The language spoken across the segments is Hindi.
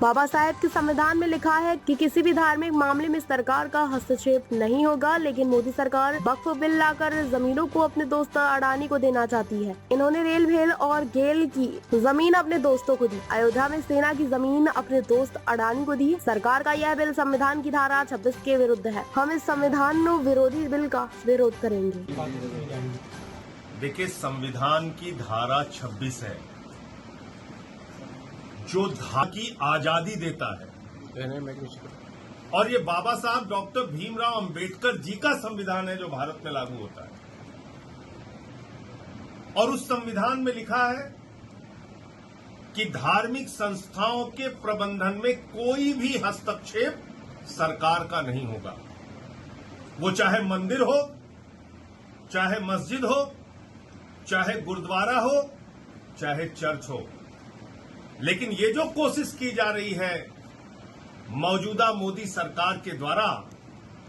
बाबा साहेब के संविधान में लिखा है कि किसी भी धार्मिक मामले में सरकार का हस्तक्षेप नहीं होगा, लेकिन मोदी सरकार वक्फ बिल लाकर जमीनों को अपने दोस्त अडानी को देना चाहती है। इन्होंने रेल भेल और गेल की जमीन अपने दोस्तों को दी। अयोध्या में सेना की जमीन अपने दोस्त अडानी को दी। सरकार का यह बिल संविधान की धारा 26 के विरुद्ध है। हम इस संविधान विरोधी बिल का विरोध करेंगे। देखिए, संविधान की धारा 26 है जो की आजादी देता है, और ये बाबा साहब डॉक्टर भीमराव अंबेडकर जी का संविधान है जो भारत में लागू होता है। और उस संविधान में लिखा है कि धार्मिक संस्थाओं के प्रबंधन में कोई भी हस्तक्षेप सरकार का नहीं होगा। वो चाहे मंदिर हो, चाहे मस्जिद हो, चाहे गुरुद्वारा हो, चाहे चर्च हो। लेकिन ये जो कोशिश की जा रही है मौजूदा मोदी सरकार के द्वारा,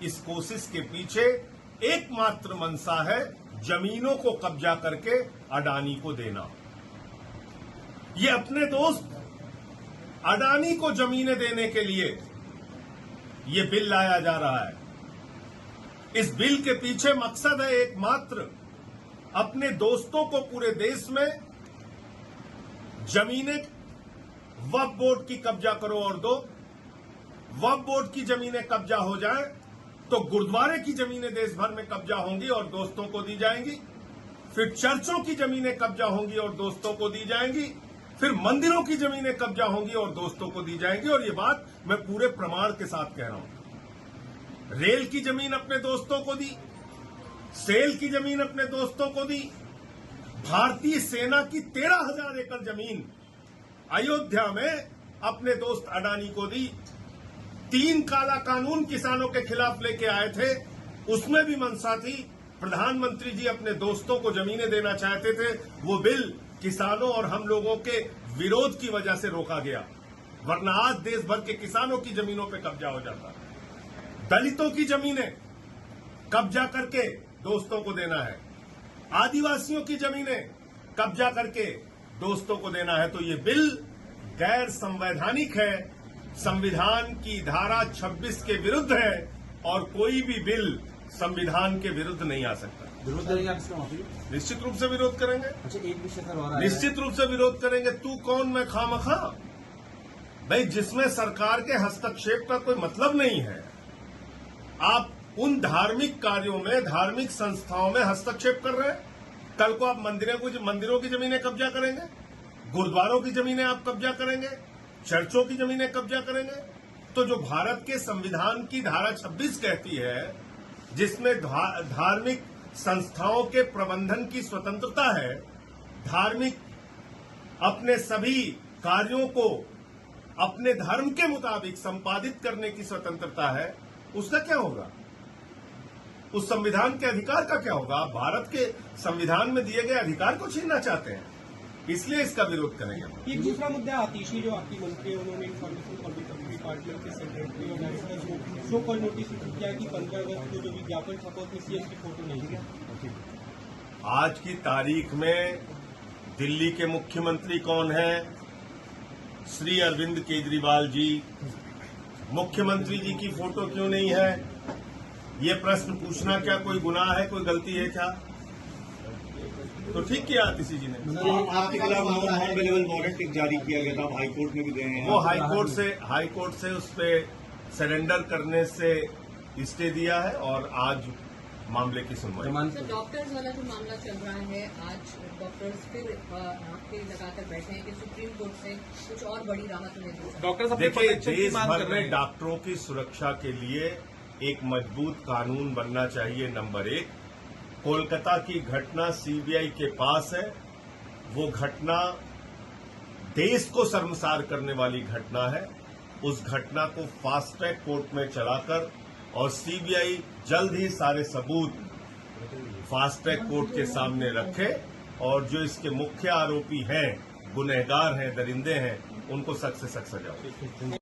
इस कोशिश के पीछे एकमात्र मंशा है जमीनों को कब्जा करके अडानी को देना। ये अपने दोस्त अडानी को जमीनें देने के लिए ये बिल लाया जा रहा है। इस बिल के पीछे मकसद है एकमात्र, अपने दोस्तों को पूरे देश में जमीनें वक्फ बोर्ड की कब्जा करो और दो। वक्फ बोर्ड की जमीनें कब्जा हो जाए तो गुरुद्वारे की जमीनें देश भर में कब्जा होंगी और दोस्तों को दी जाएंगी। फिर चर्चों की जमीनें कब्जा होंगी और दोस्तों को दी जाएंगी। फिर मंदिरों की जमीनें कब्जा होंगी और दोस्तों को दी जाएंगी। और ये बात मैं पूरे प्रमाण के साथ कह रहा हूं। रेल की जमीन अपने दोस्तों को दी, सेल की जमीन अपने दोस्तों को दी, भारतीय सेना की 13,000 एकड़ जमीन अयोध्या में अपने दोस्त अडानी को दी। 3 काला कानून किसानों के खिलाफ लेके आए थे, उसमें भी मंशा थी। प्रधानमंत्री जी अपने दोस्तों को जमीनें देना चाहते थे। वो बिल किसानों और हम लोगों के विरोध की वजह से रोका गया, वरना आज देश भर के किसानों की जमीनों पे कब्जा हो जाता। दलितों की जमीनें कब्जा करके दोस्तों को देना है, आदिवासियों की जमीनें कब्जा करके दोस्तों को देना है। तो ये बिल गैर संवैधानिक है, संविधान की धारा 26 के विरुद्ध है, और कोई भी बिल संविधान के विरुद्ध नहीं आ सकता। विरोध करेंगे आप इसका? निश्चित रूप से विरोध करेंगे। अच्छा, एक विषय सर और निश्चित रूप से विरोध करेंगे। तू कौन मैं खामखा? भाई, जिसमें सरकार के हस्तक्षेप का कोई मतलब नहीं है, आप उन धार्मिक कार्यों में, धार्मिक संस्थाओं में हस्तक्षेप कर रहे हैं। कल को आप मंदिरों की जमीनें कब्जा करेंगे, गुरुद्वारों की जमीनें आप कब्जा करेंगे, चर्चों की जमीनें कब्जा करेंगे। तो जो भारत के संविधान की धारा 26 कहती है, जिसमें धार्मिक संस्थाओं के प्रबंधन की स्वतंत्रता है, धार्मिक अपने सभी कार्यों को अपने धर्म के मुताबिक संपादित करने की स्वतंत्रता है, उसका क्या होगा? उस संविधान के अधिकार का क्या होगा? आप भारत के संविधान में दिए गए अधिकार को छीनना चाहते हैं, इसलिए इसका विरोध करेंगे। एक दूसरा मुद्दा आतिशी जो आपकी मंत्री है, उन्होंने इन्फॉर्मेशन पब्लिक पार्टियों के सेक्रेटरी और शो कॉल नोटिस किया कि 15 अगस्त को जो विज्ञापन छपा उसमें सीएम की फोटो नहीं है। आज की तारीख में दिल्ली के मुख्यमंत्री कौन है? श्री अरविंद केजरीवाल जी। मुख्यमंत्री जी की फोटो क्यों नहीं है? ये प्रश्न पूछना क्या कोई गुनाह है, कोई गलती है क्या? तो ठीक किया आतिशी जी ने। आपके खिलाफ नॉन अवेलेबल वारंट जारी किया गया था, हाईकोर्ट में भी गए हैं। वो हाईकोर्ट से उस पे सरेंडर करने से स्टे दिया है और आज मामले की सुनवाई। सर, डॉक्टर्स वाला जो मामला चल रहा है, आज डॉक्टर्स फिर आपके लगाकर बैठे हैं कि सुप्रीम कोर्ट से कुछ और बड़ी राहत उन्हें दी। देखिए, देश भर में डॉक्टरों की सुरक्षा के लिए एक मजबूत कानून बनना चाहिए। नंबर 1, कोलकाता की घटना सीबीआई के पास है। वो घटना देश को शर्मसार करने वाली घटना है। उस घटना को फास्ट ट्रैक कोर्ट में चलाकर और सीबीआई जल्द ही सारे सबूत फास्ट ट्रैक कोर्ट के सामने रखे और जो इसके मुख्य आरोपी हैं, गुनहगार हैं, दरिंदे हैं, उनको सख्त से सख्त सजा हो।